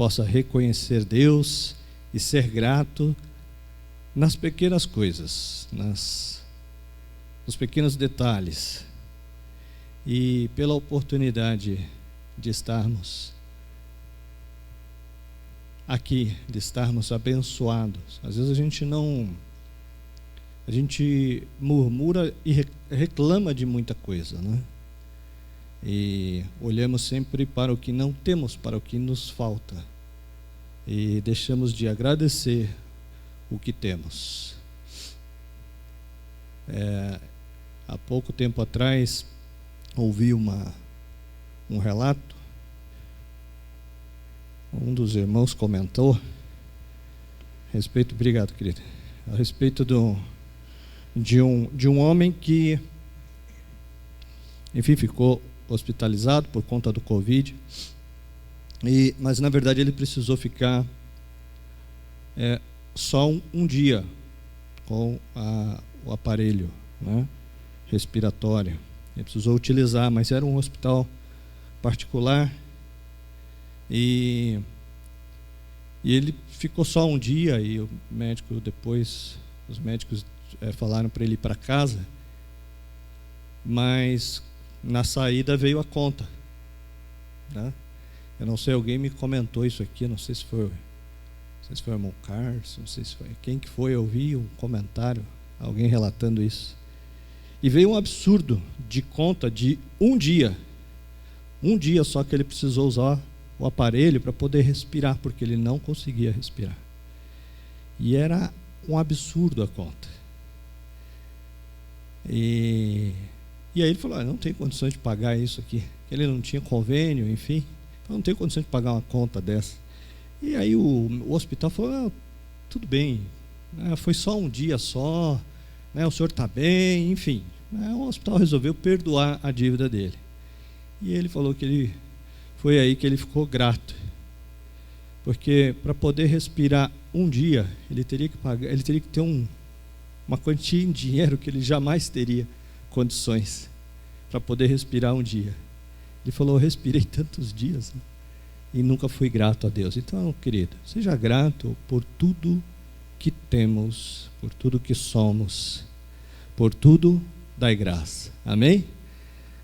possa reconhecer Deus e ser grato nas pequenas coisas, nos pequenos detalhes, e pela oportunidade de estarmos aqui, de estarmos abençoados. Às vezes a gente murmura e reclama de muita coisa, né? E olhamos sempre para o que não temos, para o que nos falta, e deixamos de agradecer o que temos. Há pouco tempo atrás ouvi um relato. Um dos irmãos comentou a respeito, obrigado, querido, a respeito de um homem que, enfim, ficou hospitalizado por conta do Covid, mas na verdade ele precisou ficar só um dia com o aparelho, né, respiratório. Ele precisou utilizar, mas era um hospital particular, e ele ficou só um dia, e o médico depois, os médicos falaram para ele ir para casa, mas na saída veio a conta, né? Eu não sei, alguém me comentou isso aqui, não sei se foi o irmão Carlos, não sei se foi quem que foi, eu vi um comentário, alguém relatando isso, e veio um absurdo de conta de um dia só que ele precisou usar o aparelho para poder respirar, porque ele não conseguia respirar, e era um absurdo a conta. E aí ele falou, não tem condições de pagar isso aqui, ele não tinha convênio, enfim, então não tem condições de pagar uma conta dessa. E aí o hospital falou, tudo bem, foi só um dia só, né, o senhor está bem, enfim, o hospital resolveu perdoar a dívida dele. E ele falou que foi aí que ele ficou grato, porque para poder respirar um dia, ele teria que ter uma quantia em dinheiro que ele jamais teria condições para poder respirar um dia. Ele falou, eu respirei tantos dias, né, e nunca fui grato a Deus. Então, querido, seja grato por tudo que temos, por tudo que somos, por tudo dai graça. Amém?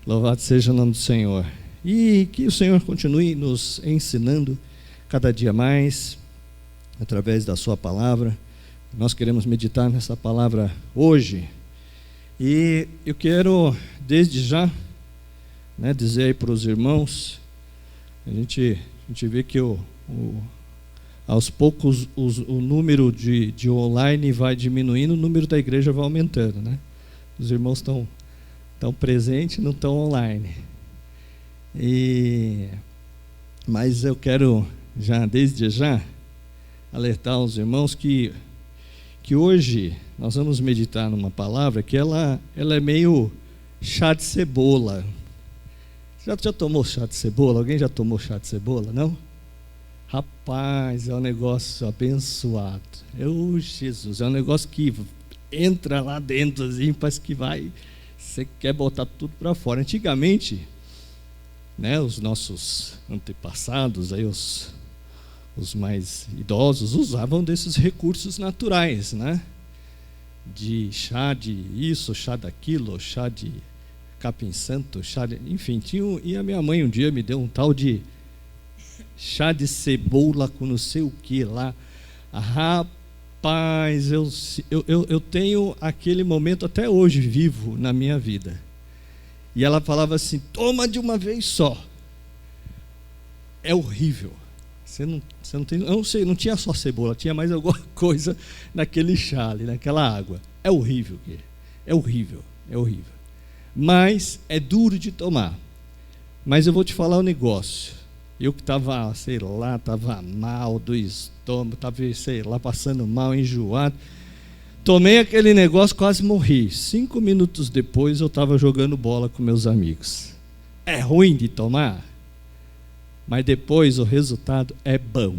Louvado seja o nome do Senhor. E que o Senhor continue nos ensinando cada dia mais, através da sua palavra. Nós queremos meditar nessa palavra hoje. E eu quero, desde já, né, dizer aí para os irmãos, a gente vê que aos poucos o número de online vai diminuindo, o número da igreja vai aumentando, né? Os irmãos estão presentes, não estão online. Mas eu quero desde já alertar os irmãos que hoje nós vamos meditar numa palavra que ela é meio chá de cebola. Já tomou chá de cebola? Alguém já tomou chá de cebola, não? Rapaz, é um negócio abençoado. Jesus, é um negócio que entra lá dentro, assim, parece que você quer botar tudo para fora. Antigamente, né, os nossos antepassados, aí os mais idosos, usavam desses recursos naturais, né? De chá de isso, chá daquilo, chá de capim santo, enfim, e a minha mãe um dia me deu um tal de chá de cebola com não sei o que lá. Rapaz, eu tenho aquele momento até hoje vivo na minha vida. E ela falava assim, toma de uma vez só. É horrível. Você não tem, eu não sei, não tinha só cebola, tinha mais alguma coisa naquele chá ali, naquela água. É horrível, é horrível, é horrível. Mas é duro de tomar. Mas eu vou te falar um negócio. Eu que estava, estava mal do estômago, estava, passando mal, enjoado. Tomei aquele negócio, quase morri. 5 minutos depois eu estava jogando bola com meus amigos. É ruim de tomar, mas depois o resultado é bom.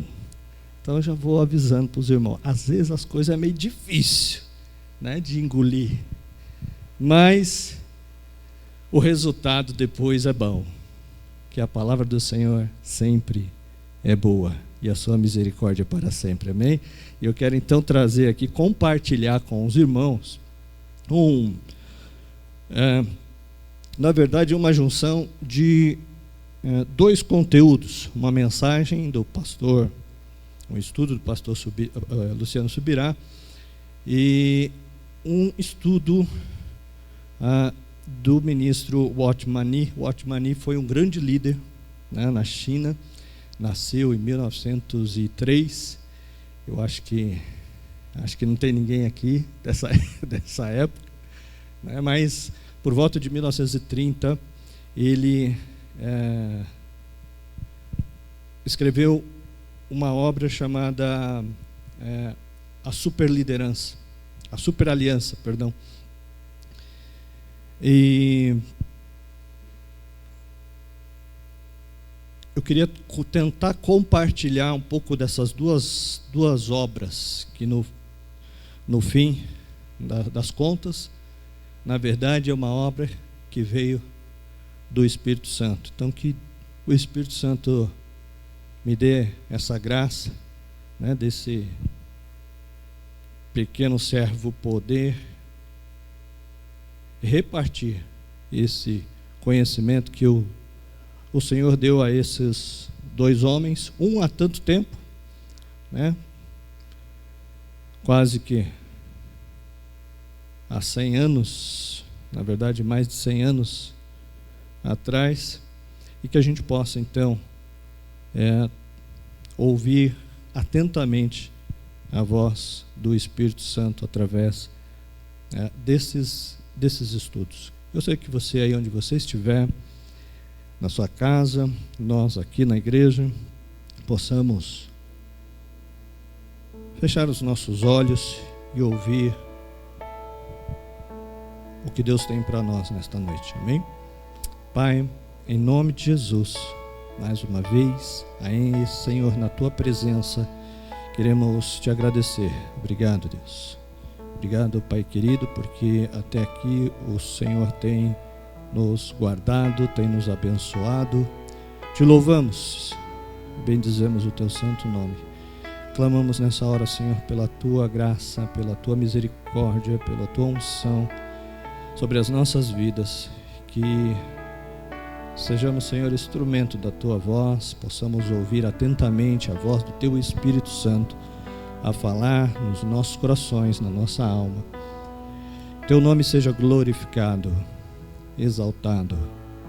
Então eu já vou avisando para os irmãos. Às vezes as coisas é meio difícil, né, de engolir. Mas o resultado depois é bom, que a palavra do Senhor sempre é boa. e a sua misericórdia para sempre. Amém? E eu quero então trazer aqui, compartilhar com os irmãos na verdade, uma junção de dois conteúdos: uma mensagem do pastor, um estudo do pastor Luciano Subirá, e um estudo do ministro Watchman Nee foi um grande líder, né, na China, nasceu em 1903. Eu acho que não tem ninguém aqui dessa época, né, mas por volta de 1930 ele escreveu uma obra chamada a Superaliança, perdão. E eu queria tentar compartilhar um pouco dessas duas obras, que no fim das contas, na verdade, é uma obra que veio do Espírito Santo. Então, que o Espírito Santo me dê essa graça, né, desse pequeno servo poder repartir esse conhecimento que o Senhor deu a esses dois homens, um há tanto tempo, né, quase que há 100 anos, na verdade mais de 100 anos atrás, e que a gente possa então ouvir atentamente a voz do Espírito Santo através desses estudos. Eu sei que você aí onde você estiver, na sua casa, nós aqui na igreja, possamos fechar os nossos olhos e ouvir o que Deus tem para nós nesta noite. Amém? Pai, em nome de Jesus, mais uma vez, aí, Senhor, na Tua presença, queremos Te agradecer. Obrigado, Deus. Obrigado, Pai querido, porque até aqui o Senhor tem nos guardado, tem nos abençoado. Te louvamos, bendizemos o Teu santo nome. Clamamos nessa hora, Senhor, pela Tua graça, pela Tua misericórdia, pela Tua unção sobre as nossas vidas, que sejamos, Senhor, instrumento da Tua voz, possamos ouvir atentamente a voz do Teu Espírito Santo a falar nos nossos corações, na nossa alma. Teu nome seja glorificado, exaltado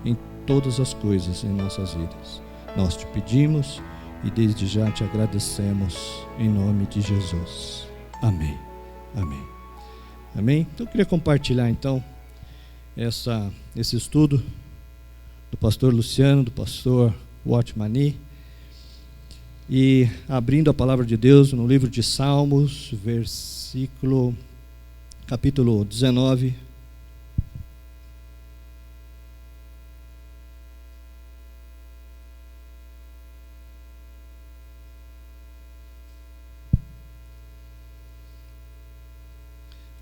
em todas as coisas em nossas vidas. Nós te pedimos e desde já te agradecemos em nome de Jesus. Amém. Amém. Amém. Então eu queria compartilhar então esse estudo do pastor Luciano, do pastor Watchman Nee, e abrindo a palavra de Deus no livro de Salmos, capítulo 19.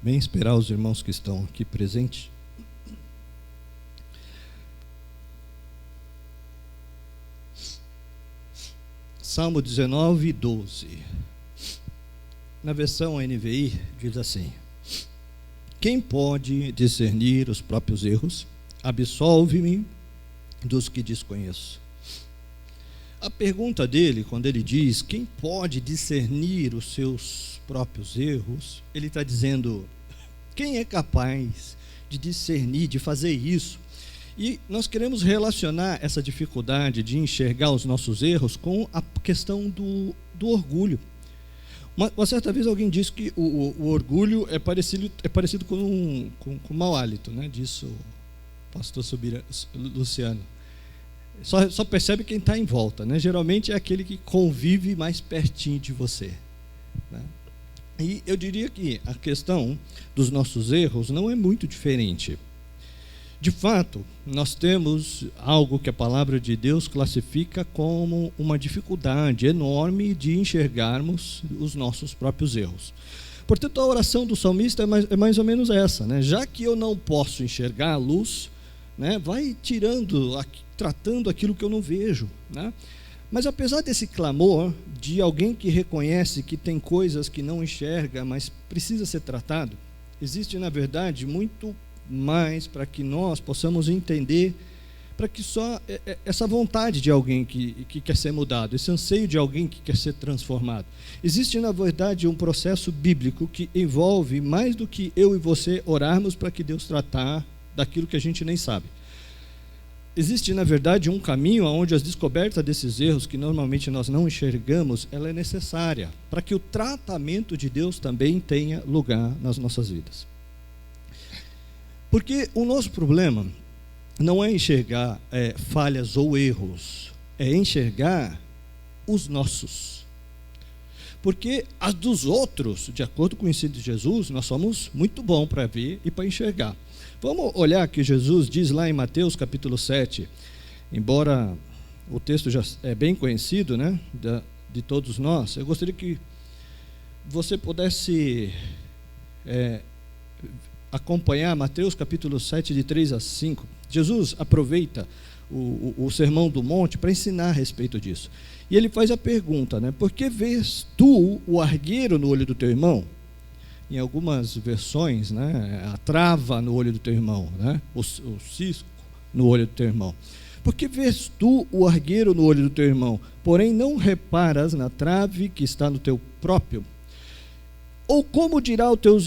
Bem, esperar os irmãos que estão aqui presentes. Salmo 19, 12. Na versão NVI diz assim: quem pode discernir os próprios erros? Absolve-me dos que desconheço. A pergunta dele, quando ele diz quem pode discernir os seus próprios erros, ele está dizendo: quem é capaz de discernir, de fazer isso? E nós queremos relacionar essa dificuldade de enxergar os nossos erros com a questão do orgulho. Uma certa vez alguém disse que o orgulho é parecido com mau hálito, né? Disse o pastor Luciano. Só percebe quem está em volta, né? Geralmente é aquele que convive mais pertinho de você, né? E eu diria que a questão dos nossos erros não é muito diferente. De fato, nós temos algo que a palavra de Deus classifica como uma dificuldade enorme de enxergarmos os nossos próprios erros. Portanto, a oração do salmista é mais ou menos essa, né? Já que eu não posso enxergar a luz, né, vai tratando aquilo que eu não vejo, né? Mas apesar desse clamor de alguém que reconhece que tem coisas que não enxerga, mas precisa ser tratado, existe, na verdade, muito mais para que nós possamos entender, para que só essa vontade de alguém que quer ser mudado, esse anseio de alguém que quer ser transformado. Existe, na verdade, um processo bíblico que envolve mais do que eu e você orarmos para que Deus tratar daquilo que a gente nem sabe. Existe, na verdade, um caminho onde a descoberta desses erros, que normalmente nós não enxergamos, ela é necessária para que o tratamento de Deus também tenha lugar nas nossas vidas. Porque o nosso problema não é enxergar falhas ou erros, é enxergar os nossos. Porque as dos outros, de acordo com o ensino de Jesus, nós somos muito bons para ver e para enxergar. Vamos olhar que Jesus diz lá em Mateus capítulo 7, embora o texto já é bem conhecido, né, de todos nós, eu gostaria que você pudesse acompanhar Mateus capítulo 7, de 3 a 5. Jesus aproveita o Sermão do Monte para ensinar a respeito disso. E ele faz a pergunta, né, por que vês tu o argueiro no olho do teu irmão? Em algumas versões, né, a trava no olho do teu irmão, né, o cisco no olho do teu irmão. Por que vês tu o argueiro no olho do teu irmão, porém não reparas na trave que está no teu próprio? Ou como dirá ao teu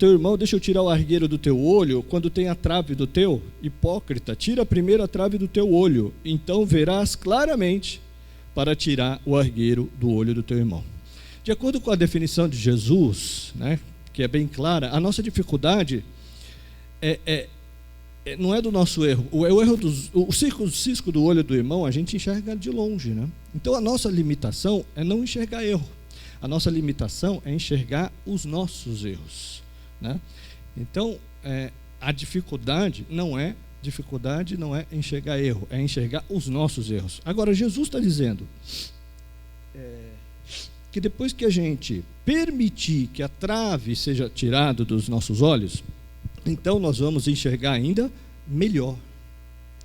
irmão, deixa eu tirar o argueiro do teu olho, quando tem a trave do teu? Hipócrita, tira primeiro a trave do teu olho, então verás claramente para tirar o argueiro do olho do teu irmão. De acordo com a definição de Jesus, né, que é bem clara, a nossa dificuldade não é do nosso erro. O erro o cisco do olho do irmão, a gente enxerga de longe, né? Então a nossa limitação é não enxergar erro. A nossa limitação é enxergar os nossos erros, né? Então a dificuldade não é enxergar erro, é enxergar os nossos erros. Agora Jesus está dizendo que depois que a gente permitir que a trave seja tirada dos nossos olhos, então nós vamos enxergar ainda melhor.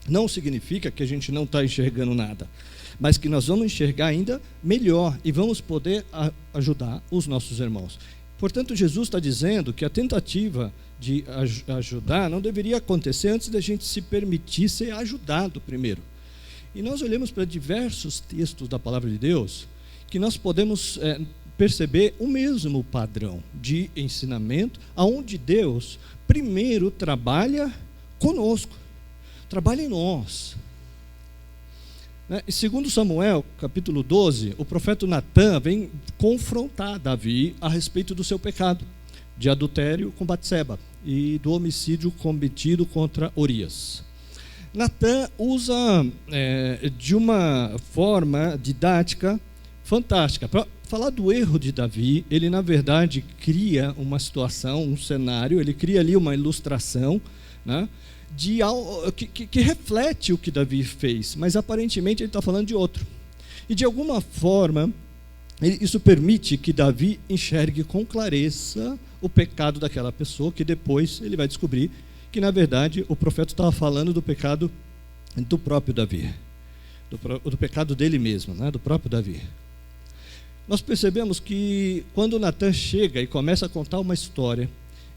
Não significa que a gente não está enxergando nada, mas que nós vamos enxergar ainda melhor e vamos poder ajudar os nossos irmãos. Portanto, Jesus está dizendo que a tentativa de ajudar não deveria acontecer antes da gente se permitir ser ajudado primeiro. E nós olhamos para diversos textos da palavra de Deus que nós podemos perceber o mesmo padrão de ensinamento, aonde Deus primeiro trabalha conosco, trabalha em nós. E segundo Samuel, capítulo 12, o profeta Natã vem confrontar Davi a respeito do seu pecado de adultério com Batseba e do homicídio cometido contra Urias. Natã usa de uma forma didática fantástica. Para falar do erro de Davi, ele na verdade cria uma situação, um cenário, ele cria ali uma ilustração, né, de algo que reflete o que Davi fez, mas aparentemente ele está falando de outro. E de alguma forma, isso permite que Davi enxergue com clareza o pecado daquela pessoa, que depois ele vai descobrir que na verdade o profeta estava falando do pecado do próprio Davi, do pecado dele mesmo, né, do próprio Davi. Nós percebemos que quando Natã chega e começa a contar uma história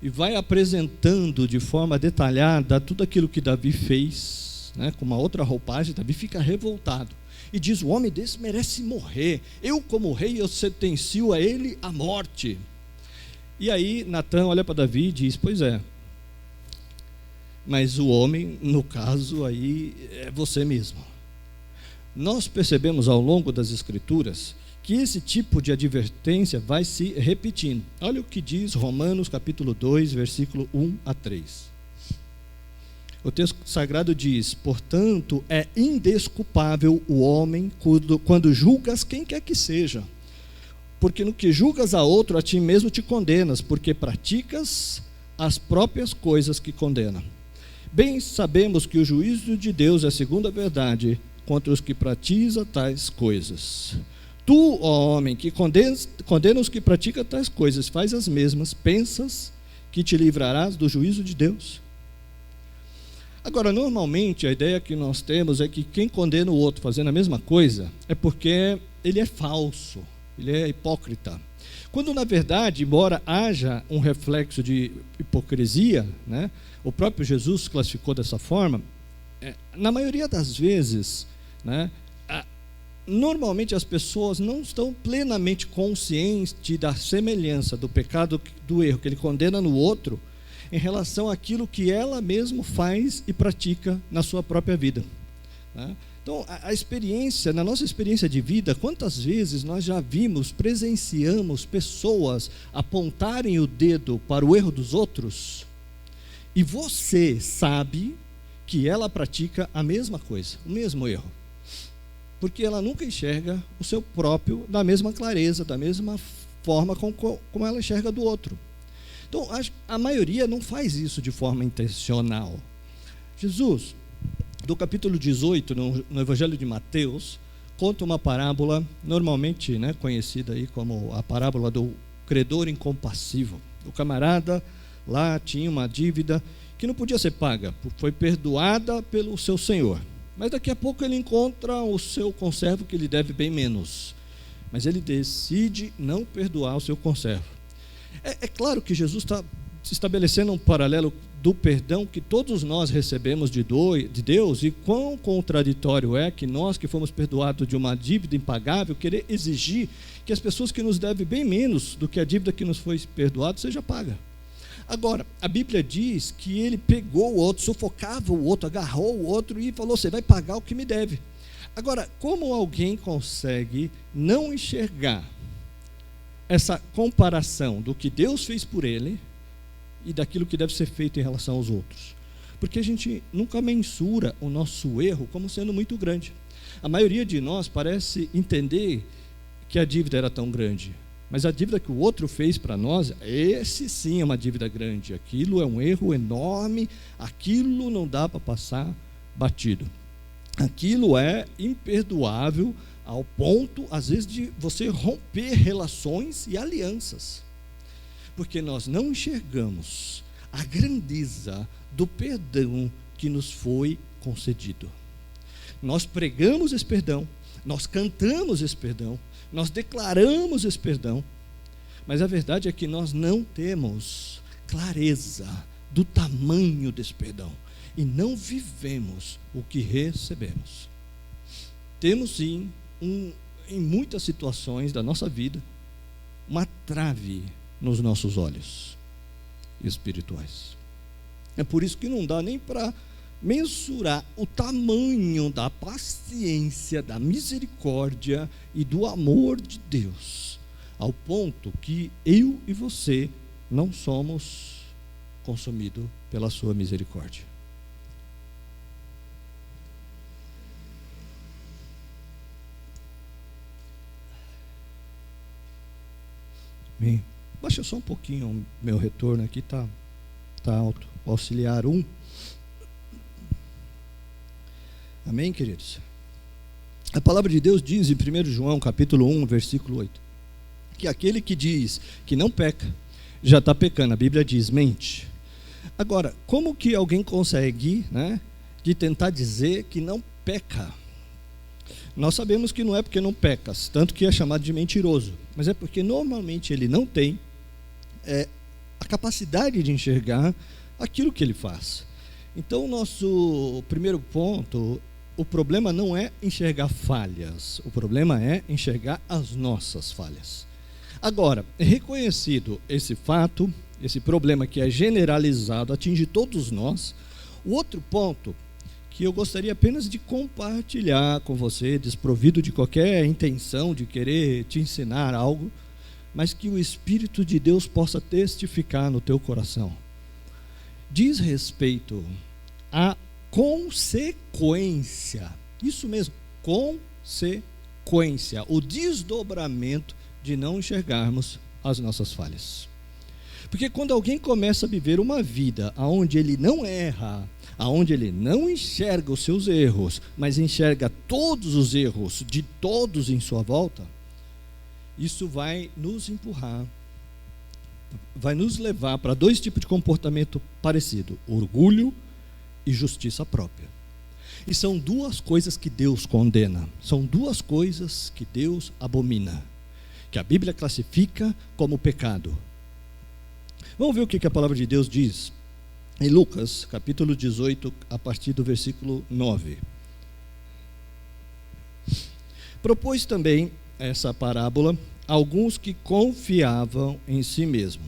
e vai apresentando de forma detalhada tudo aquilo que Davi fez, né, com uma outra roupagem, Davi fica revoltado e diz: o homem desse merece morrer, eu como rei eu sentencio a ele a morte. E aí Natã olha para Davi e diz: pois é, mas o homem, no caso aí, é você mesmo. Nós percebemos ao longo das Escrituras que esse tipo de advertência vai se repetindo. Olha o que diz Romanos capítulo 2, versículo 1 a 3. O texto sagrado diz: portanto, é indesculpável o homem quando julgas quem quer que seja, porque no que julgas a outro, a ti mesmo te condenas, porque praticas as próprias coisas que condena. Bem sabemos que o juízo de Deus é segundo a verdade contra os que praticam tais coisas. Tu, ó homem, que condena os que praticam tais coisas, faz as mesmas, pensas que te livrarás do juízo de Deus? Agora, normalmente, a ideia que nós temos é que quem condena o outro fazendo a mesma coisa é porque ele é falso, ele é hipócrita. Quando, na verdade, embora haja um reflexo de hipocrisia, né, o próprio Jesus classificou dessa forma, na maioria das vezes, né, normalmente as pessoas não estão plenamente conscientes da semelhança do pecado, do erro que ele condena no outro, em relação àquilo que ela mesma faz e pratica na sua própria vida, né? Então, a experiência, na nossa experiência de vida, quantas vezes nós já vimos, presenciamos pessoas apontarem o dedo para o erro dos outros, e você sabe que ela pratica a mesma coisa, o mesmo erro, porque ela nunca enxerga o seu próprio da mesma clareza, da mesma forma como ela enxerga do outro. Então, a maioria não faz isso de forma intencional. Jesus, do capítulo 18, no Evangelho de Mateus, conta uma parábola, normalmente, né, conhecida aí como a parábola do credor incompassivo. O camarada lá tinha uma dívida que não podia ser paga, foi perdoada pelo seu senhor. Mas daqui a pouco ele encontra o seu conservo que lhe deve bem menos. Mas ele decide não perdoar o seu conservo. É claro que Jesus está estabelecendo um paralelo do perdão que todos nós recebemos de Deus, e quão contraditório é que nós que fomos perdoados de uma dívida impagável, querer exigir que as pessoas que nos devem bem menos do que a dívida que nos foi perdoada seja paga. Agora, a Bíblia diz que ele pegou o outro, sufocava o outro, agarrou o outro e falou: você vai pagar o que me deve. Agora, como alguém consegue não enxergar essa comparação do que Deus fez por ele e daquilo que deve ser feito em relação aos outros? Porque a gente nunca mensura o nosso erro como sendo muito grande. A maioria de nós parece entender que a dívida era tão grande, mas a dívida que o outro fez para nós, esse sim é uma dívida grande, aquilo é um erro enorme, aquilo não dá para passar batido, aquilo é imperdoável, ao ponto, às vezes, de você romper relações e alianças, porque nós não enxergamos a grandeza do perdão que nos foi concedido. Nós pregamos esse perdão, nós cantamos esse perdão, nós declaramos esse perdão, mas a verdade é que nós não temos clareza do tamanho desse perdão e não vivemos o que recebemos. Temos sim, em muitas situações da nossa vida, uma trave nos nossos olhos espirituais. É por isso que não dá nem para mensurar o tamanho da paciência, da misericórdia e do amor de Deus, ao ponto que eu e você não somos consumidos pela sua misericórdia. Bem, baixa só um pouquinho o meu retorno aqui, tá alto. O auxiliar 1. Amém, queridos? A palavra de Deus diz em 1 João capítulo 1, versículo 8, que aquele que diz que não peca, já está pecando. A Bíblia diz, mente. Agora, como que alguém consegue, né, de tentar dizer que não peca? Nós sabemos que não é porque não peca, tanto que é chamado de mentiroso, mas é porque normalmente ele não tem a capacidade de enxergar aquilo que ele faz. Então, o nosso primeiro ponto, o problema não é enxergar falhas, o problema é enxergar as nossas falhas. Agora, reconhecido esse fato, esse problema que é generalizado, atinge todos nós, o outro ponto que eu gostaria apenas de compartilhar com você, desprovido de qualquer intenção de querer te ensinar algo, mas que o Espírito de Deus possa testificar no teu coração, diz respeito à consequência, isso mesmo, consequência, o desdobramento de não enxergarmos as nossas falhas. Porque quando alguém começa a viver uma vida onde ele não erra, onde ele não enxerga os seus erros, mas enxerga todos os erros de todos em sua volta, isso vai nos empurrar, vai nos levar para dois tipos de comportamento parecido: orgulho e justiça própria. E são duas coisas que Deus condena, são duas coisas que Deus abomina, que a Bíblia classifica como pecado. Vamos ver o que a palavra de Deus diz em Lucas, capítulo 18, a partir do versículo 9. Propôs também essa parábola a alguns que confiavam em si mesmo,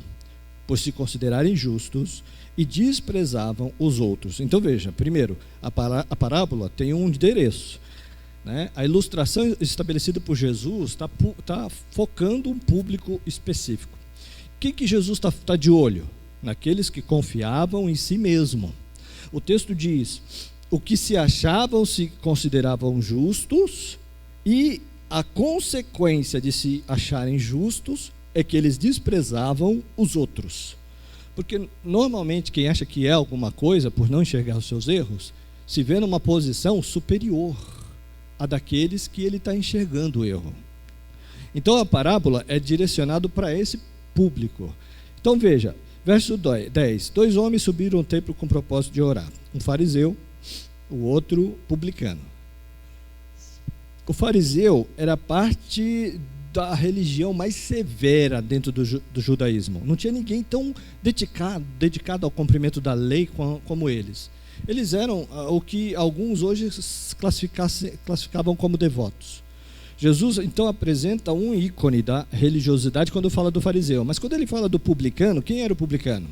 por se considerarem justos, e desprezavam os outros. Então veja, primeiro, a parábola tem um endereço, né? A ilustração estabelecida por Jesus está focando um público específico. O que Jesus está de olho? Naqueles que confiavam em si mesmo. O texto diz: o que se achavam se consideravam justos, e a consequência de se acharem justos é que eles desprezavam os outros. Porque normalmente quem acha que é alguma coisa, por não enxergar os seus erros, se vê numa posição superior a daqueles que ele está enxergando o erro. Então a parábola é direcionada para esse público. Então veja, verso 10: 2 homens subiram ao templo com o propósito de orar, um fariseu, o outro publicano. O fariseu era parte da religião mais severa dentro do judaísmo. Não tinha ninguém tão dedicado ao cumprimento da lei como eles. Eles eram o que alguns hoje classificavam como devotos. Jesus então apresenta um ícone da religiosidade quando fala do fariseu. Mas quando ele fala do publicano, quem era o publicano?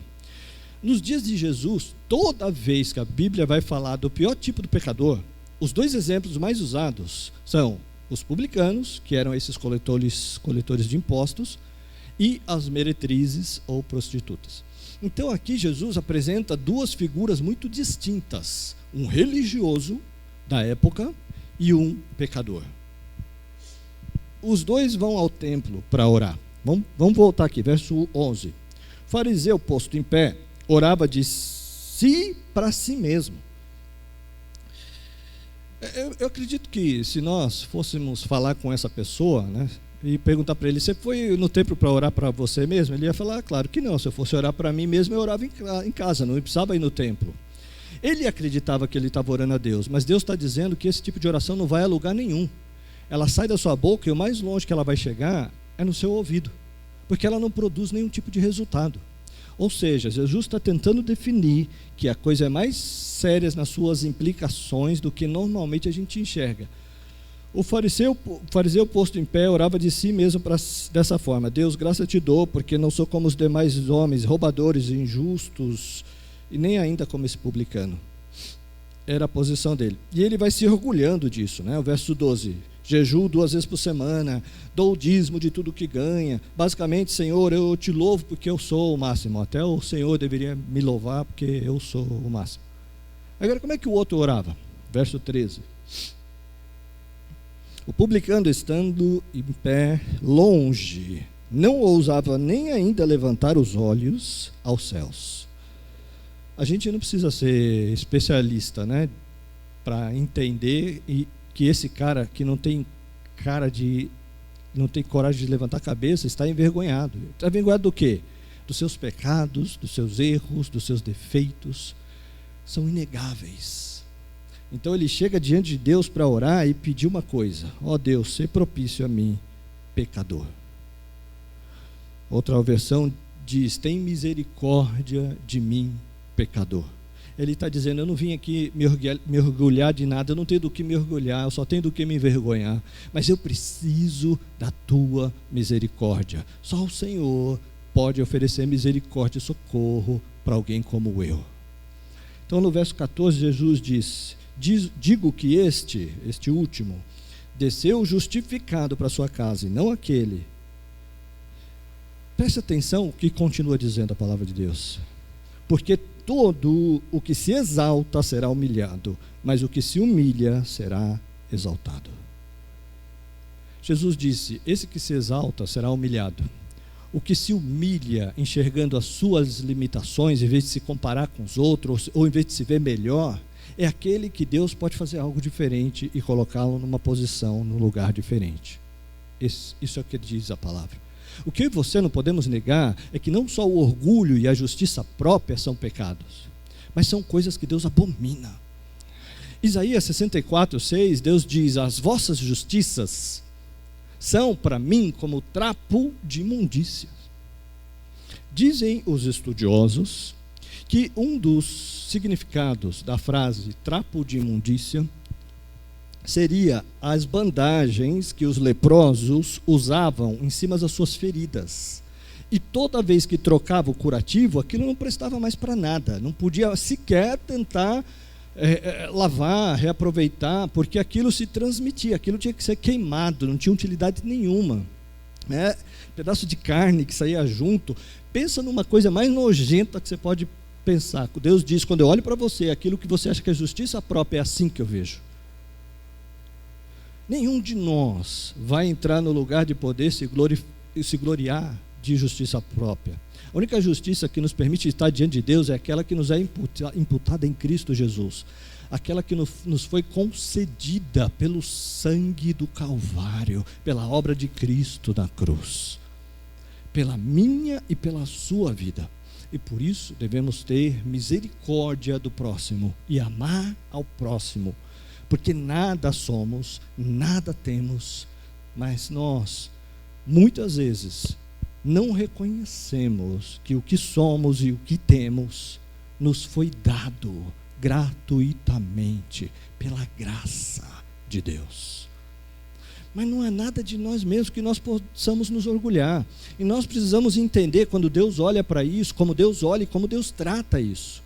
Nos dias de Jesus, toda vez que a Bíblia vai falar do pior tipo do pecador, os dois exemplos mais usados são os publicanos, que eram esses coletores de impostos, e as meretrizes ou prostitutas. Então aqui Jesus apresenta duas figuras muito distintas: um religioso da época e um pecador. Os dois vão ao templo para orar. Vamos voltar aqui, verso 11. O fariseu, posto em pé, orava de si para si mesmo. Eu acredito que se nós fôssemos falar com essa pessoa, né, e perguntar para ele: você foi no templo para orar para você mesmo? Ele ia falar: claro que não, se eu fosse orar para mim mesmo, eu orava em casa, não precisava ir no templo. Ele acreditava que ele estava orando a Deus, mas Deus está dizendo que esse tipo de oração não vai a lugar nenhum. Ela sai da sua boca e o mais longe que ela vai chegar é no seu ouvido, porque ela não produz nenhum tipo de resultado. Ou seja, Jesus está tentando definir que a coisa é mais séria nas suas implicações do que normalmente a gente enxerga. O fariseu posto em pé orava de si mesmo dessa forma: Deus, graça te dou, porque não sou como os demais homens, roubadores, injustos, e nem ainda como esse publicano. Era a posição dele. E ele vai se orgulhando disso, né? O verso 12: jejuo 2 vezes por semana, dou o dízimo de tudo que ganha. Basicamente: Senhor, eu te louvo porque eu sou o máximo. Até o Senhor deveria me louvar porque eu sou o máximo. Agora, como é que o outro orava? Verso 13: o publicano, estando em pé longe, não ousava nem ainda levantar os olhos aos céus. A gente não precisa ser especialista, né, para entender que esse cara que não tem coragem de levantar a cabeça está envergonhado. Está envergonhado do quê? Dos seus pecados, dos seus erros, dos seus defeitos. São inegáveis. Então ele chega diante de Deus para orar e pedir uma coisa: ó Deus, sê propício a mim, pecador. Outra versão diz: tem misericórdia de mim, pecador. Ele está dizendo: eu não vim aqui me orgulhar de nada, eu não tenho do que me orgulhar, eu só tenho do que me envergonhar, mas eu preciso da tua misericórdia. Só o Senhor pode oferecer misericórdia e socorro para alguém como eu. Então no verso 14 Jesus digo que este último desceu justificado para sua casa e não aquele. Preste atenção o que continua dizendo a palavra de Deus: porque todo o que se exalta será humilhado, mas o que se humilha será exaltado. Jesus disse: esse que se exalta será humilhado. O que se humilha, enxergando as suas limitações, em vez de se comparar com os outros, ou em vez de se ver melhor, é aquele que Deus pode fazer algo diferente e colocá-lo numa posição, num lugar diferente. Isso é o que diz a palavra. O que eu e você não podemos negar é que não só o orgulho e a justiça própria são pecados, mas são coisas que Deus abomina. Isaías 64:6, Deus diz: as vossas justiças são para mim como trapo de imundícia. Dizem os estudiosos que um dos significados da frase trapo de imundícia seria as bandagens que os leprosos usavam em cima das suas feridas. E toda vez que trocava o curativo, aquilo não prestava mais para nada, não podia sequer tentar lavar, reaproveitar, porque aquilo se transmitia, aquilo tinha que ser queimado, não tinha utilidade nenhuma. Pedaço de carne que saía junto. Pensa numa coisa mais nojenta que você pode pensar. Deus diz: quando eu olho para você, aquilo que você acha que é justiça própria, é assim que eu vejo. Nenhum de nós vai entrar no lugar de poder se gloriar de justiça própria. A única justiça que nos permite estar diante de Deus é aquela que nos é imputada em Cristo Jesus, aquela que nos foi concedida pelo sangue do Calvário, pela obra de Cristo na cruz, pela minha e pela sua vida. E por isso devemos ter misericórdia do próximo e amar ao próximo, porque nada somos, nada temos, mas nós, muitas vezes, não reconhecemos que o que somos e o que temos nos foi dado gratuitamente pela graça de Deus. Mas não é nada de nós mesmos que nós possamos nos orgulhar. E nós precisamos entender quando Deus olha para isso, como Deus olha e como Deus trata isso.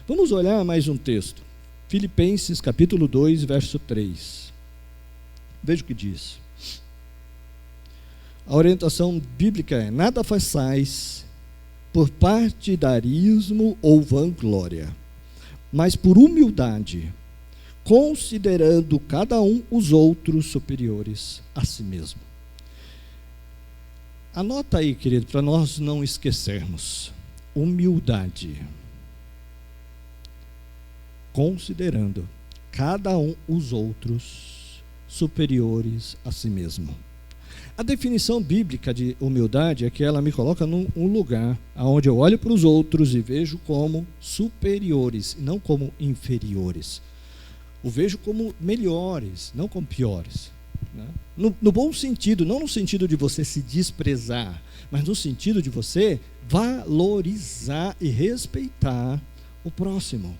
Vamos olhar mais um texto. Filipenses capítulo 2, verso 3. Veja o que diz. A orientação bíblica é: nada façais por partidarismo ou vanglória, mas por humildade, considerando cada um os outros superiores a si mesmo. Anota aí, querido, para nós não esquecermos. Humildade. Considerando cada um os outros superiores a si mesmo. A definição bíblica de humildade é que ela me coloca num lugar onde eu olho para os outros e vejo como superiores, não como inferiores. O vejo como melhores, não como piores. Né? No bom sentido, não no sentido de você se desprezar, mas no sentido de você valorizar e respeitar o próximo.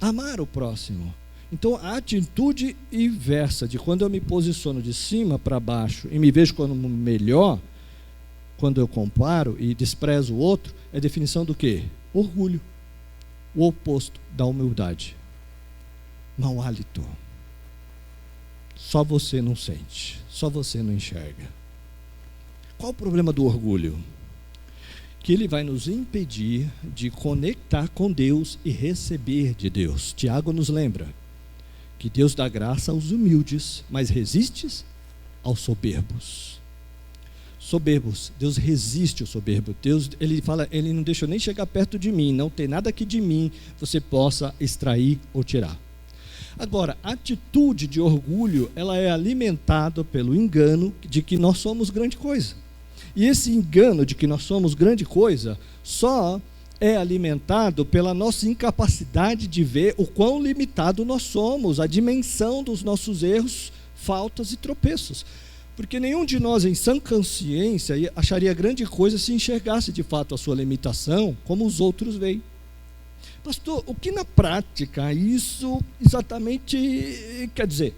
Amar o próximo. Então, a atitude inversa de quando eu me posiciono de cima para baixo e me vejo como melhor, quando eu comparo e desprezo o outro, é definição do quê? Orgulho. O oposto da humildade. Mau hálito. Só você não sente, só você não enxerga. Qual o problema do orgulho? Que ele vai nos impedir de conectar com Deus e receber de Deus. Tiago nos lembra que Deus dá graça aos humildes, mas resiste aos soberbos. Soberbos, Deus resiste ao soberbo. Deus, ele fala, ele não deixa nem chegar perto de mim, não tem nada que de mim você possa extrair ou tirar. Agora, a atitude de orgulho, ela é alimentada pelo engano de que nós somos grande coisa. E esse engano de que nós somos grande coisa só é alimentado pela nossa incapacidade de ver o quão limitado nós somos, a dimensão dos nossos erros, faltas e tropeços. Porque nenhum de nós em sã consciência acharia grande coisa se enxergasse de fato a sua limitação como os outros veem. Pastor, o que na prática isso exatamente quer dizer?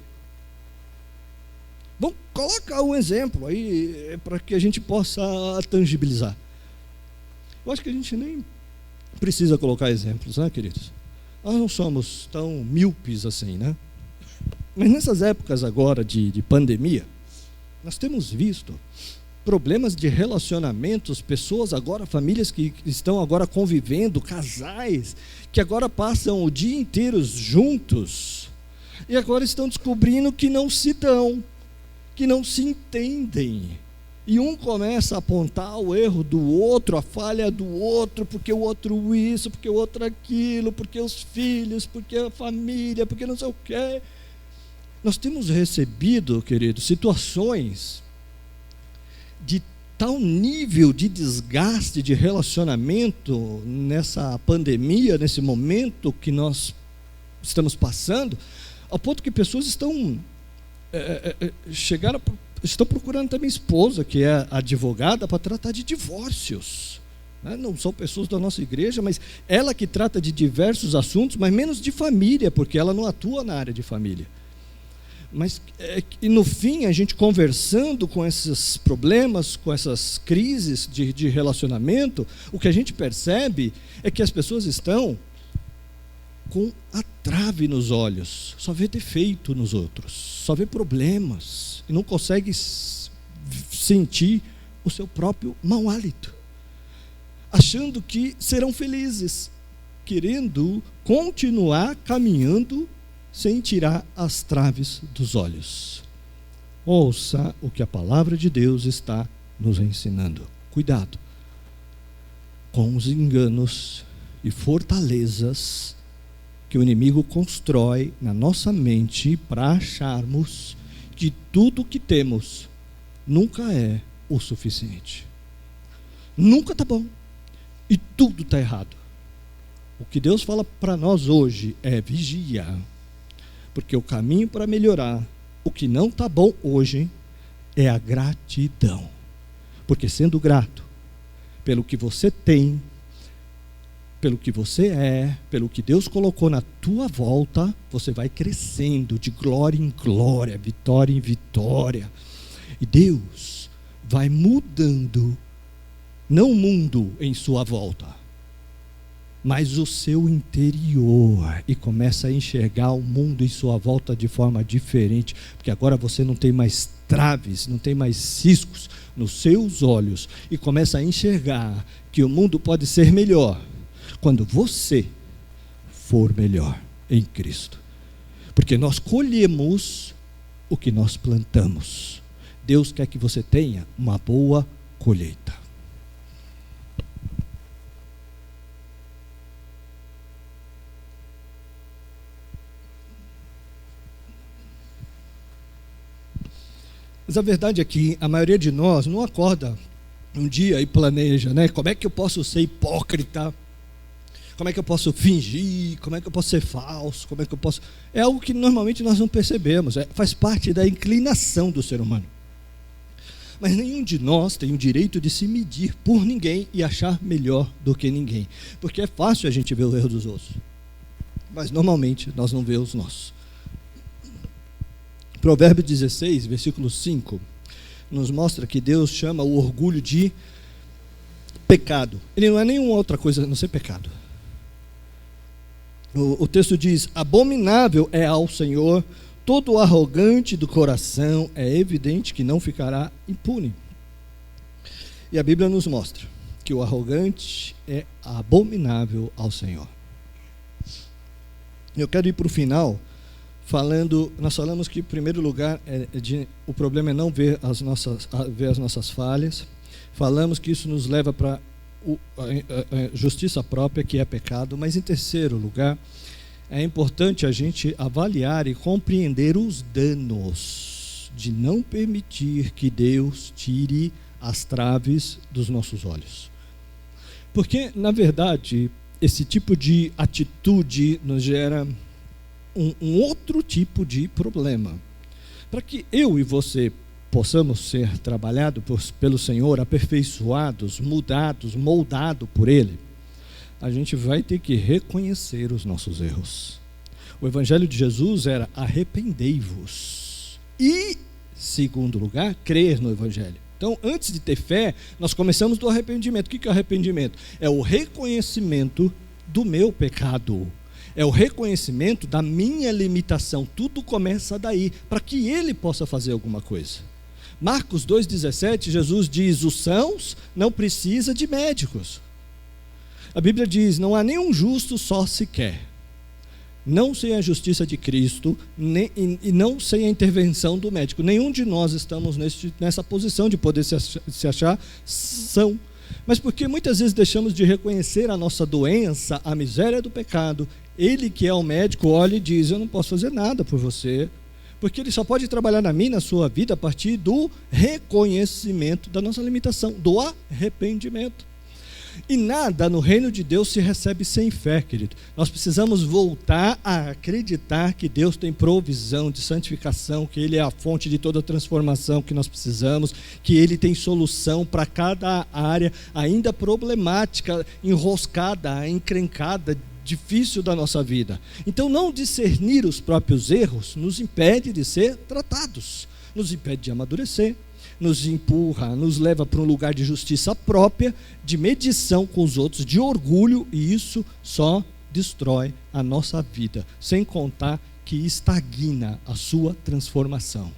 Vamos colocar um exemplo aí para que a gente possa tangibilizar. Eu acho que a gente nem precisa colocar exemplos, né, queridos? Nós não somos tão míopes assim, né? Mas nessas épocas agora de pandemia, nós temos visto problemas de relacionamentos, pessoas agora, famílias que estão agora convivendo, casais, que agora passam o dia inteiro juntos, e agora estão descobrindo que não se dão, que não se entendem. E um começa a apontar o erro do outro, a falha do outro, porque o outro isso, porque o outro aquilo, porque os filhos, porque a família, porque não sei o quê. Nós temos recebido, querido, situações de tal nível de desgaste de relacionamento nessa pandemia, nesse momento que nós estamos passando, ao ponto que pessoas estão estão procurando também esposa, que é advogada, para tratar de divórcios. Não são pessoas da nossa igreja, mas ela que trata de diversos assuntos, mas menos de família, porque ela não atua na área de família. Mas e no fim, a gente conversando com esses problemas, com essas crises de relacionamento, o que a gente percebe é que as pessoas estão com a trave nos olhos, só vê defeito nos outros, só vê problemas, e não consegue sentir o seu próprio mau hálito, achando que serão felizes, querendo continuar caminhando sem tirar as traves dos olhos. Ouça o que a palavra de Deus está nos ensinando. Cuidado com os enganos e fortalezas que o inimigo constrói na nossa mente para acharmos que tudo que temos nunca é o suficiente. Nunca está bom e tudo está errado. O que Deus fala para nós hoje é vigia, porque o caminho para melhorar o que não está bom hoje é a gratidão. Porque sendo grato pelo que você tem, pelo que você é, pelo que Deus colocou na tua volta, você vai crescendo de glória em glória, vitória em vitória. E Deus vai mudando, não o mundo em sua volta, mas o seu interior, e começa a enxergar o mundo em sua volta de forma diferente, porque agora você não tem mais traves, não tem mais ciscos nos seus olhos, e começa a enxergar que o mundo pode ser melhor quando você for melhor em Cristo, porque nós colhemos o que nós plantamos. Deus quer que você tenha uma boa colheita. Mas a verdade é que a maioria de nós não acorda um dia e planeja, né? Como é que eu posso ser hipócrita? Como é que eu posso fingir? Como é que eu posso ser falso? Como é que eu posso... É algo que normalmente nós não percebemos, faz parte da inclinação do ser humano. Mas nenhum de nós tem o direito de se medir por ninguém e achar melhor do que ninguém. Porque é fácil a gente ver o erro dos outros, mas normalmente nós não vemos os nossos. Provérbios 16, versículo 5, nos mostra que Deus chama o orgulho de pecado. Ele não é nenhuma outra coisa a não ser pecado. O texto diz: abominável é ao Senhor todo arrogante do coração, é evidente que não ficará impune. E a Bíblia nos mostra que o arrogante é abominável ao Senhor. Eu quero ir para o final nós falamos que, em primeiro lugar, o problema é não ver as nossas falhas. Falamos que isso nos leva para a justiça própria, que é pecado. Mas, em terceiro lugar, é importante a gente avaliar e compreender os danos de não permitir que Deus tire as traves dos nossos olhos. Porque, na verdade, esse tipo de atitude nos gera um outro tipo de problema. Para que eu e você possamos ser trabalhados pelo Senhor, aperfeiçoados, mudados, moldados por Ele, a gente vai ter que reconhecer os nossos erros. O Evangelho de Jesus era: arrependei-vos. E, segundo lugar, crer no Evangelho. Então, antes de ter fé, nós começamos do arrependimento. O que é arrependimento? É o reconhecimento do meu pecado. É o reconhecimento da minha limitação. Tudo começa daí, para que Ele possa fazer alguma coisa. Marcos 2,17, Jesus diz: os sãos não precisam de médicos. A Bíblia diz: não há nenhum justo só sequer. Não sem a justiça de Cristo, e não sem a intervenção do médico. Nenhum de nós estamos nessa posição de poder se achar são. Mas porque muitas vezes deixamos de reconhecer a nossa doença, a miséria do pecado. Ele, que é o médico, olha e diz: eu não posso fazer nada por você. Porque Ele só pode trabalhar na minha, na sua vida, a partir do reconhecimento da nossa limitação, do arrependimento. E nada no reino de Deus se recebe sem fé, querido. Nós precisamos voltar a acreditar que Deus tem provisão de santificação, que Ele é a fonte de toda a transformação que nós precisamos, que Ele tem solução para cada área ainda problemática, enroscada, encrencada, difícil da nossa vida. Então, não discernir os próprios erros nos impede de ser tratados, nos impede de amadurecer, nos empurra, nos leva para um lugar de justiça própria, de medição com os outros, de orgulho, e isso só destrói a nossa vida, sem contar que estagna a sua transformação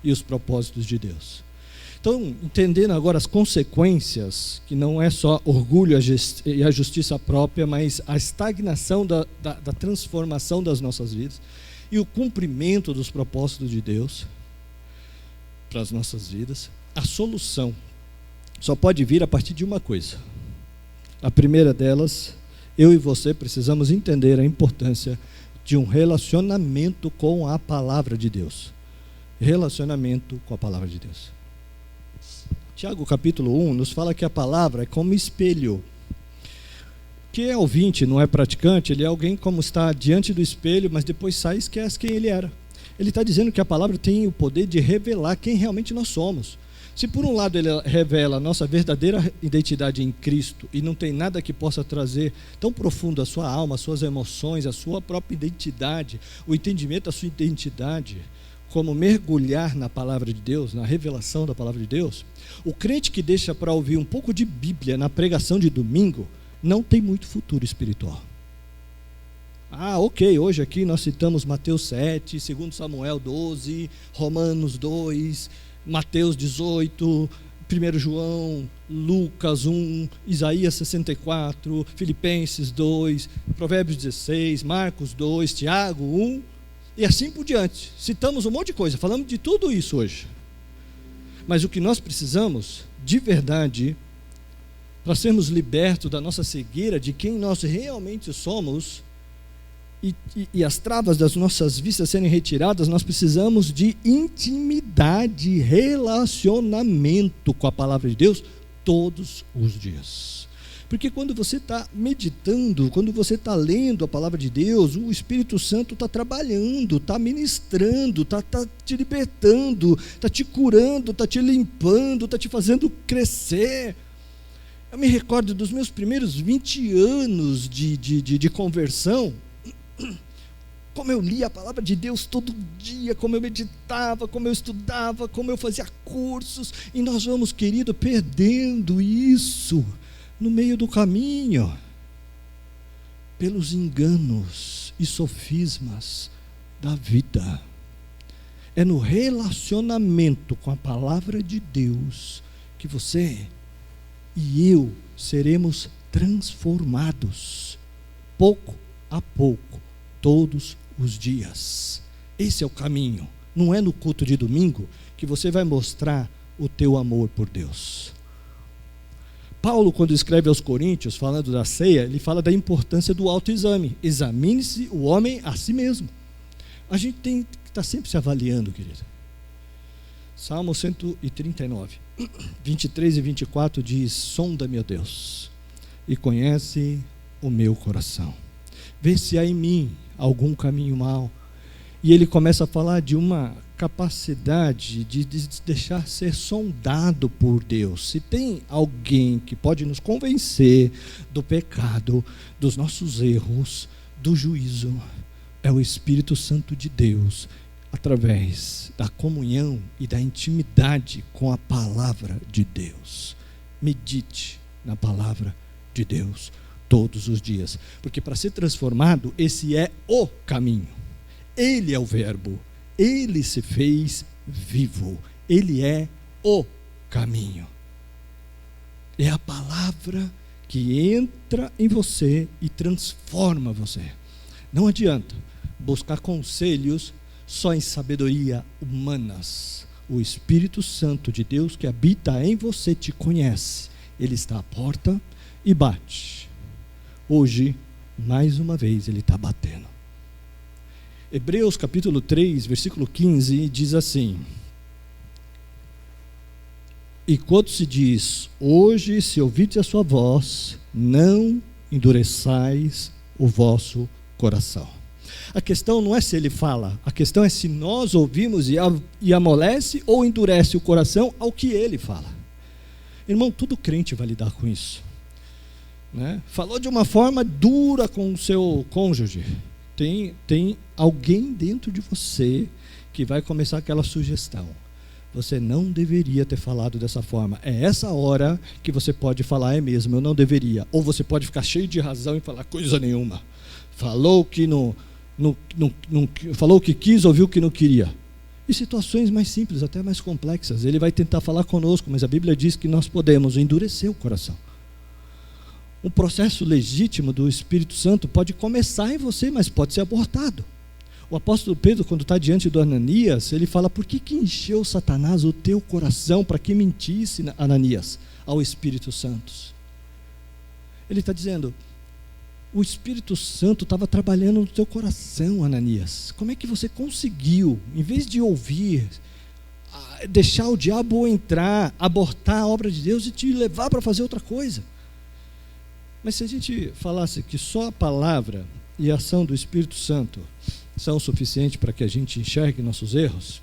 e os propósitos de Deus. Então, entendendo agora as consequências, que não é só orgulho e a justiça própria, mas a estagnação da transformação das nossas vidas e o cumprimento dos propósitos de Deus para as nossas vidas, a solução só pode vir a partir de uma coisa. A primeira delas, eu e você precisamos entender a importância de um relacionamento com a palavra de Deus. Relacionamento com a palavra de Deus. Tiago capítulo 1 nos fala que a palavra é como espelho. Quem é ouvinte, não é praticante, ele é alguém como está diante do espelho, mas depois sai e esquece quem ele era. Ele está dizendo que a palavra tem o poder de revelar quem realmente nós somos. Se por um lado ele revela a nossa verdadeira identidade em Cristo, e não tem nada que possa trazer tão profundo a sua alma, as suas emoções, a sua própria identidade, o entendimento da sua identidade, como mergulhar na palavra de Deus, na revelação da palavra de Deus, o crente que deixa para ouvir um pouco de Bíblia na pregação de domingo, não tem muito futuro espiritual. Ok, hoje aqui nós citamos Mateus 7, 2 Samuel 12, Romanos 2, Mateus 18, 1 João, Lucas 1, Isaías 64, Filipenses 2, Provérbios 16, Marcos 2, Tiago 1, e assim por diante. Citamos um monte de coisa, falamos de tudo isso hoje. Mas o que nós precisamos, de verdade, para sermos libertos da nossa cegueira, de quem nós realmente somos, e as travas das nossas vistas serem retiradas, nós precisamos de intimidade, relacionamento com a palavra de Deus todos os dias. Porque quando você está meditando, quando você está lendo a palavra de Deus, o Espírito Santo está trabalhando, está ministrando, está te libertando, está te curando, está te limpando, está te fazendo crescer. Eu me recordo dos meus primeiros 20 anos de conversão, como eu lia a palavra de Deus todo dia, como eu meditava, como eu estudava, como eu fazia cursos, e nós vamos, querido, perdendo isso no meio do caminho, pelos enganos e sofismas da vida. É no relacionamento com a palavra de Deus que você e eu seremos transformados, pouco a pouco, todos os dias. Esse é o caminho. Não é no culto de domingo que você vai mostrar o teu amor por Deus. Paulo, quando escreve aos Coríntios, falando da ceia, ele fala da importância do autoexame. Examine-se o homem a si mesmo. A gente tem que estar sempre se avaliando, querido. Salmo 139, 23 e 24 diz: sonda-me, ó Deus, e conhece o meu coração. Vê se há em mim algum caminho mau. E ele começa a falar de uma capacidade de deixar ser sondado por Deus. Se tem alguém que pode nos convencer do pecado, dos nossos erros, do juízo, é o Espírito Santo de Deus, através da comunhão e da intimidade com a palavra de Deus. Medite na palavra de Deus todos os dias, porque para ser transformado, esse é o caminho. Ele é o verbo, ele se fez vivo, ele é o caminho. É a palavra que entra em você e transforma você. Não adianta buscar conselhos só em sabedoria humanas. O Espírito Santo de Deus que habita em você te conhece. Ele está à porta e bate. Hoje, mais uma vez, ele está batendo. Hebreus capítulo 3, versículo 15, diz assim: e quando se diz, hoje se ouvides a sua voz, não endureçais o vosso coração. A questão não é se ele fala, a questão é se nós ouvimos e amolece ou endurece o coração ao que ele fala. Irmão, todo crente vai lidar com isso, né? Falou de uma forma dura com o seu cônjuge, tem alguém dentro de você que vai começar aquela sugestão: você não deveria ter falado dessa forma. É essa hora que você pode falar, é mesmo, eu não deveria. Ou você pode ficar cheio de razão e falar coisa nenhuma. Falou que falou o que quis, ouviu o que não queria. E situações mais simples, até mais complexas. Ele vai tentar falar conosco, mas a Bíblia diz que nós podemos endurecer o coração. Um processo legítimo do Espírito Santo pode começar em você, mas pode ser abortado. O apóstolo Pedro, quando está diante do Ananias, ele fala: por que encheu Satanás o teu coração para que mentisse, Ananias, ao Espírito Santo? Ele está dizendo: o Espírito Santo estava trabalhando no teu coração, Ananias. Como é que você conseguiu, em vez de ouvir, deixar o diabo entrar, abortar a obra de Deus e te levar para fazer outra coisa? Mas se a gente falasse que só a palavra e a ação do Espírito Santo são suficientes para que a gente enxergue nossos erros,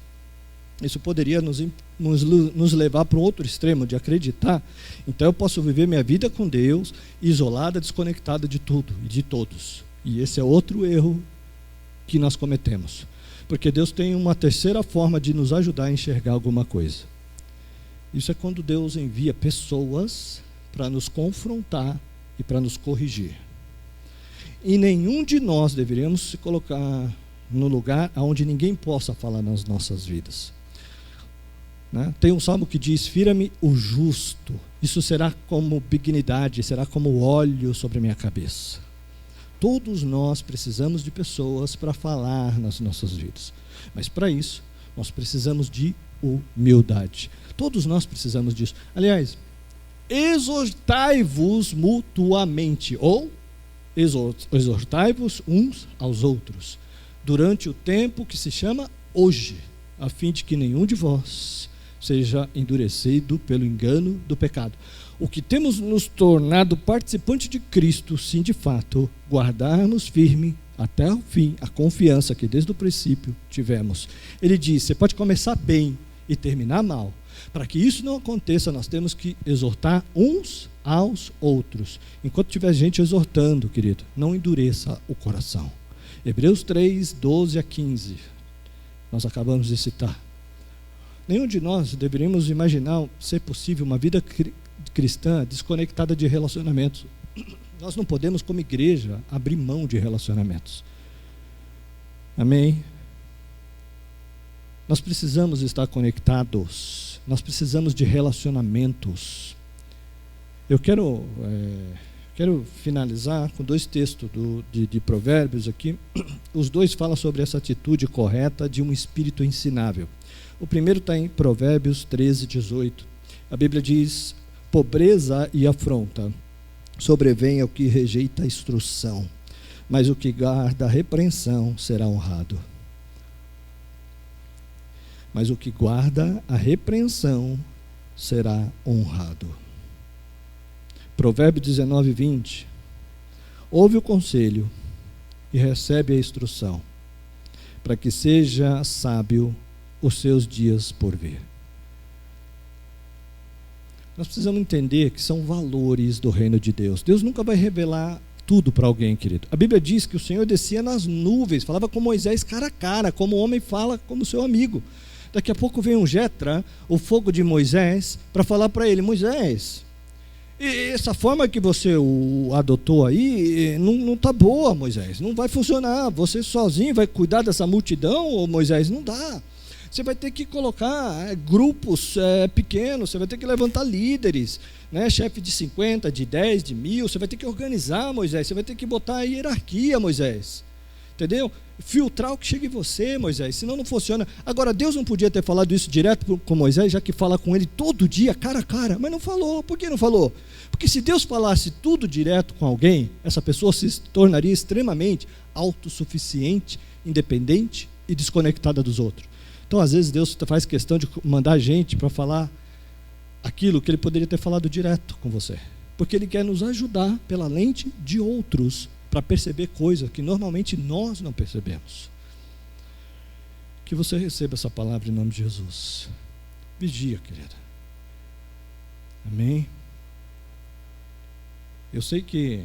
isso poderia nos levar para um outro extremo de acreditar: então eu posso viver minha vida com Deus isolada, desconectada de tudo e de todos. E esse é outro erro que nós cometemos, porque Deus tem uma terceira forma de nos ajudar a enxergar alguma coisa. Isso é quando Deus envia pessoas para nos confrontar e para nos corrigir. E nenhum de nós deveríamos se colocar no lugar onde ninguém possa falar nas nossas vidas, né? Tem um salmo que diz: fira-me o justo, isso será como benignidade, será como óleo sobre a minha cabeça. Todos nós precisamos de pessoas para falar nas nossas vidas, mas para isso nós precisamos de humildade. Todos nós precisamos disso. Aliás, exortai-vos mutuamente, ou exortai-vos uns aos outros, durante o tempo que se chama hoje, a fim de que nenhum de vós seja endurecido pelo engano do pecado. O que temos nos tornado participante de Cristo, sim, de fato, guardarmos firme até o fim a confiança que desde o princípio tivemos. Ele diz: você pode começar bem e terminar mal. Para que isso não aconteça, nós temos que exortar uns aos outros. Enquanto tiver gente exortando, querido, não endureça o coração. Hebreus 3, 12 a 15, nós acabamos de citar. Nenhum de nós deveríamos imaginar ser possível uma vida cristã desconectada de relacionamentos. Nós não podemos, como igreja, abrir mão de relacionamentos. Amém? Nós precisamos estar conectados, nós precisamos de relacionamentos. Eu quero finalizar com dois textos de Provérbios aqui. Os dois falam sobre essa atitude correta de um espírito ensinável. O primeiro está em Provérbios 13, 18. A Bíblia diz: pobreza e afronta sobrevém ao que rejeita a instrução, mas o que guarda a repreensão será honrado. Mas o que guarda a repreensão será honrado. Provérbios 19, 20. Ouve o conselho e recebe a instrução, para que seja sábio os seus dias por vir. Nós precisamos entender que são valores do reino de Deus. Deus nunca vai revelar tudo para alguém, querido. A Bíblia diz que o Senhor descia nas nuvens, falava com Moisés cara a cara, como o homem fala como seu amigo. Daqui a pouco vem um Jetra, o fogo de Moisés, para falar para ele: Moisés, essa forma que você o adotou aí não está boa, Moisés, não vai funcionar. Você sozinho vai cuidar dessa multidão, Moisés? Não dá. Você vai ter que colocar grupos pequenos, você vai ter que levantar líderes, né? Chefe de 50, de 10, de 1000, você vai ter que organizar, Moisés, você vai ter que botar a hierarquia, Moisés, entendeu? Filtrar o que chega em você, Moisés, senão não funciona. Agora, Deus não podia ter falado isso direto com Moisés, já que fala com ele todo dia, cara a cara, mas não falou. Por que não falou? Porque se Deus falasse tudo direto com alguém, essa pessoa se tornaria extremamente autossuficiente independente e desconectada dos outros. Então, às vezes, Deus faz questão de mandar gente para falar aquilo que Ele poderia ter falado direto com você. Porque Ele quer nos ajudar pela lente de outros para perceber coisas que normalmente nós não percebemos. Que você receba essa palavra em nome de Jesus. Vigia, querida. Amém? Eu sei que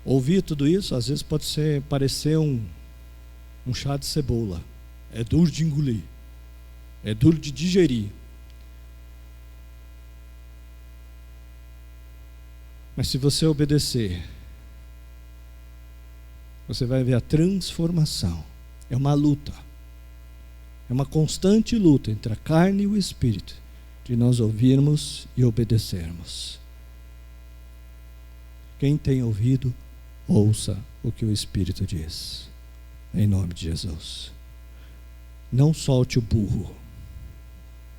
ouvir tudo isso às vezes pode parecer um chá de cebola. É duro de engolir. É duro de digerir. Mas se você obedecer, você vai ver a transformação. É uma luta. É uma constante luta entre a carne e o espírito, de nós ouvirmos e obedecermos. Quem tem ouvido, ouça o que o Espírito diz. Em nome de Jesus. Não solte o burro.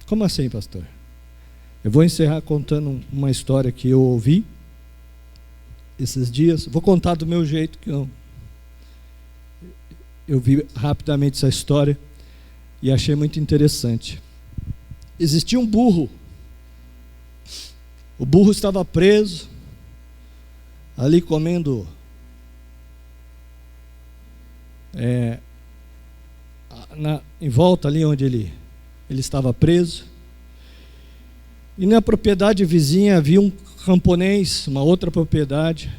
Como assim, pastor? Eu vou encerrar contando uma história que eu ouvi esses dias. Vou contar do meu jeito, que eu vi rapidamente essa história e achei muito interessante. Existia um burro. O burro estava preso, ali comendo em volta ali onde ele estava preso. E na propriedade vizinha havia um camponês, uma outra propriedade.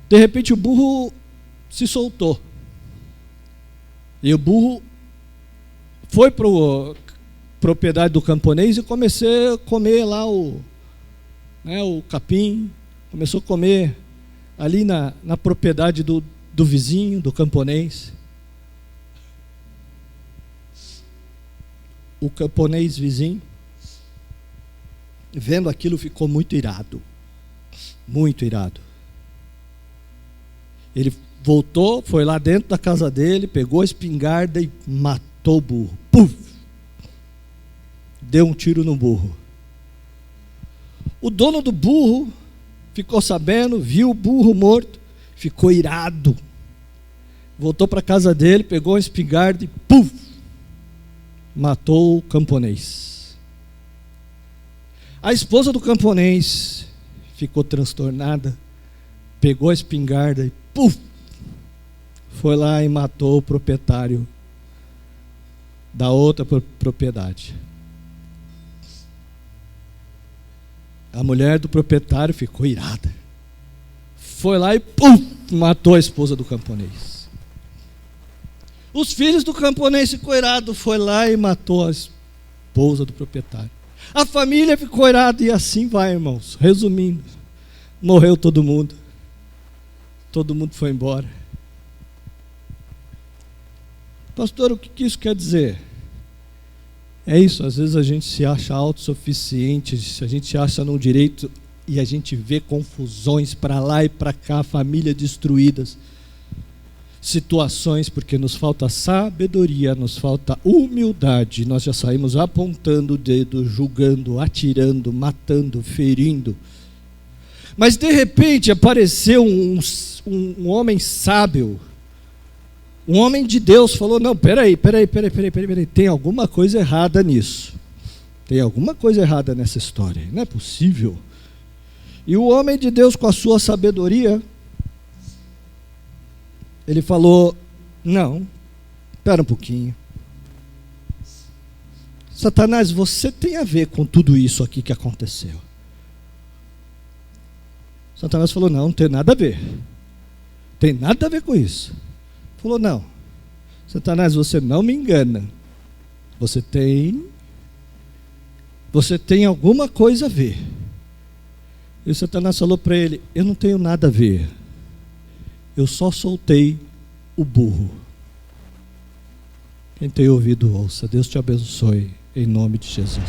De repente o burro se soltou. E o burro foi para a propriedade do camponês e começou a comer lá o capim. Começou a comer ali na propriedade do vizinho, do camponês. O camponês vizinho, vendo aquilo, ficou muito irado. Muito irado. Ele voltou, foi lá dentro da casa dele, pegou a espingarda e matou o burro. Puf! Deu um tiro no burro. O dono do burro ficou sabendo, viu o burro morto, ficou irado. Voltou para a casa dele, pegou a espingarda e puf! Matou o camponês. A esposa do camponês ficou transtornada, pegou a espingarda e puf! Foi lá e matou o proprietário da outra propriedade. A mulher do proprietário ficou irada. Foi lá e pum, matou a esposa do camponês. Os filhos do camponês ficou irado, foi lá e matou a esposa do proprietário. A família ficou irada e assim vai, irmãos. Resumindo, morreu todo mundo. Todo mundo foi embora. Pastor, o que isso quer dizer? É isso, às vezes a gente se acha autossuficiente, a gente se acha no direito e a gente vê confusões para lá e para cá, famílias destruídas, situações porque nos falta sabedoria, nos falta humildade, nós já saímos apontando o dedo, julgando, atirando, matando, ferindo. Mas de repente apareceu um homem sábio, um homem de Deus, falou: não, peraí, tem alguma coisa errada nisso. Tem alguma coisa errada nessa história, não é possível. E o homem de Deus, com a sua sabedoria, ele falou: não, espera um pouquinho. Satanás, você tem a ver com tudo isso aqui que aconteceu. Satanás falou: não tem nada a ver. Tem nada a ver com isso. Falou: não, Satanás, você não me engana. Você tem alguma coisa a ver. E o Satanás falou para ele: eu não tenho nada a ver. Eu só soltei o burro. Quem tem ouvido, ouça. Deus te abençoe, em nome de Jesus.